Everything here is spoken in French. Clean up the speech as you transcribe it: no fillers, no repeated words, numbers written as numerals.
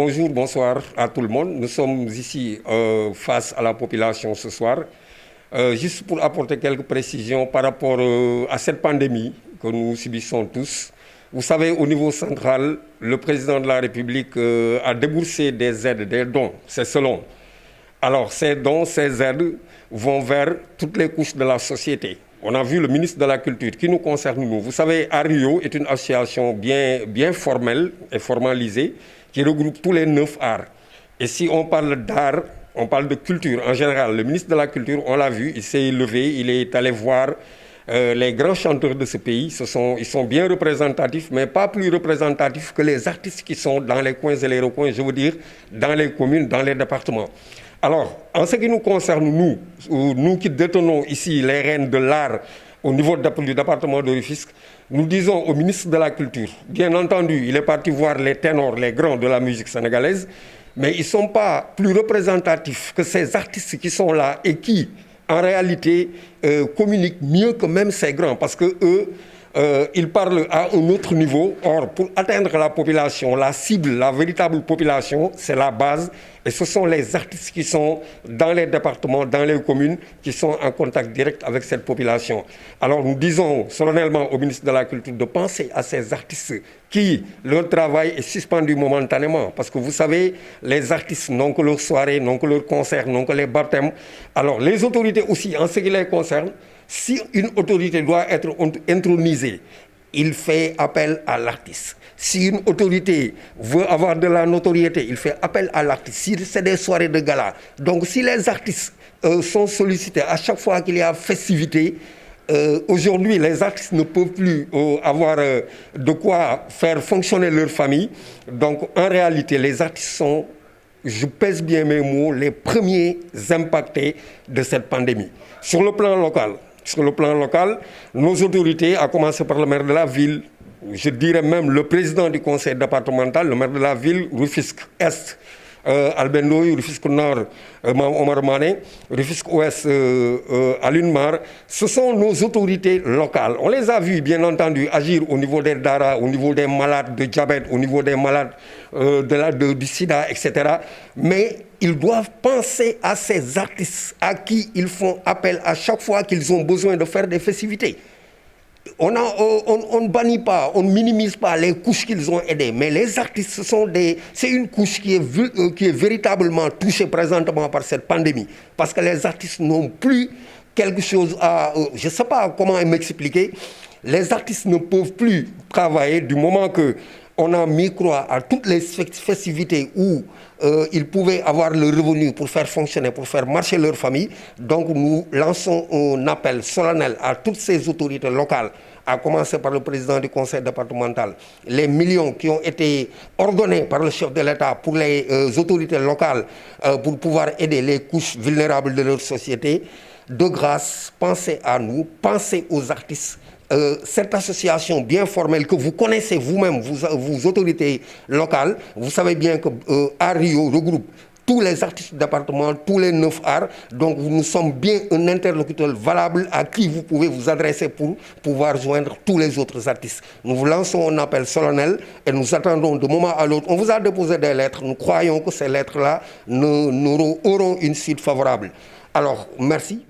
Bonjour, bonsoir à tout le monde. Nous sommes ici face à la population ce soir. Juste pour apporter quelques précisions par rapport à cette pandémie que nous subissons tous. Vous savez, au niveau central, le président de la République a déboursé des aides, des dons, c'est selon. Alors, ces dons, ces aides vont vers toutes les couches de la société. On a vu le ministre de la Culture qui nous concerne, nous. Vous savez, Ario est une association bien formelle et formalisée qui regroupe tous les 9 arts. Et si on parle d'art, on parle de culture en général. Le ministre de la Culture, on l'a vu, il s'est levé, il est allé voir les grands chanteurs de ce pays. Ils sont bien représentatifs, mais pas plus représentatifs que les artistes qui sont dans les coins et les recoins, je veux dire, dans les communes, dans les départements. Alors, en ce qui nous concerne, nous qui détenons ici les rênes de l'art au niveau du département de Rufisque, nous disons au ministre de la Culture, bien entendu, il est parti voir les ténors, les grands de la musique sénégalaise, mais ils ne sont pas plus représentatifs que ces artistes qui sont là et qui, en réalité, communiquent mieux que même ces grands, parce que eux, ils parlent à un autre niveau. Or, pour atteindre la population, la cible, la véritable population, c'est la base. Et ce sont les artistes qui sont dans les départements, dans les communes, qui sont en contact direct avec cette population. Alors, nous disons solennellement au ministre de la Culture de penser à ces artistes qui, leur travail est suspendu momentanément. Parce que vous savez, les artistes n'ont que leurs soirées, n'ont que leurs concerts, n'ont que les baptêmes. Alors, les autorités aussi, en ce qui les concerne, si une autorité doit être intronisée, il fait appel à l'artiste. Si une autorité veut avoir de la notoriété, il fait appel à l'artiste. Si c'est des soirées de gala. Donc si les artistes sont sollicités à chaque fois qu'il y a festivité, aujourd'hui les artistes ne peuvent plus avoir de quoi faire fonctionner leur famille. Donc en réalité, les artistes sont, je pèse bien mes mots, les premiers impactés de cette pandémie. Sur le plan local, nos autorités, à commencer par le maire de la ville, je dirais même le président du conseil départemental, le maire de la ville, Rufisque-Est, Albendoy, Rufisque-Nord, Omar Mané, Rufisque-Ouest, Alioune Mar, ce sont nos autorités locales. On les a vus, bien entendu, agir au niveau des DARA, au niveau des malades de diabète, au niveau des malades du sida, etc. Mais ils doivent penser à ces artistes à qui ils font appel à chaque fois qu'ils ont besoin de faire des festivités. On ne bannit pas, on ne minimise pas les couches qu'ils ont aidées, mais les artistes, c'est une couche qui est véritablement touchée présentement par cette pandémie. Parce que les artistes n'ont plus quelque chose à... je ne sais pas comment m'expliquer. Les artistes ne peuvent plus travailler du moment qu'on a mis croix à toutes les festivités où ils pouvaient avoir le revenu pour faire fonctionner, pour faire marcher leur famille. Donc nous lançons un appel solennel à toutes ces autorités locales, à commencer par le président du conseil départemental. Les millions qui ont été ordonnés par le chef de l'État pour les autorités locales pour pouvoir aider les couches vulnérables de leur société, de grâce, pensez à nous, pensez aux artistes. Cette association bien formelle que vous connaissez vous-même, vous autorités locales, vous savez bien que Ario regroupe tous les artistes du département, tous les 9 arts. Donc nous sommes bien un interlocuteur valable à qui vous pouvez vous adresser pour pouvoir joindre tous les autres artistes. Nous vous lançons un appel solennel et nous attendons de moment à l'autre. On vous a déposé des lettres, nous croyons que ces lettres-là auront une suite favorable. Alors, merci.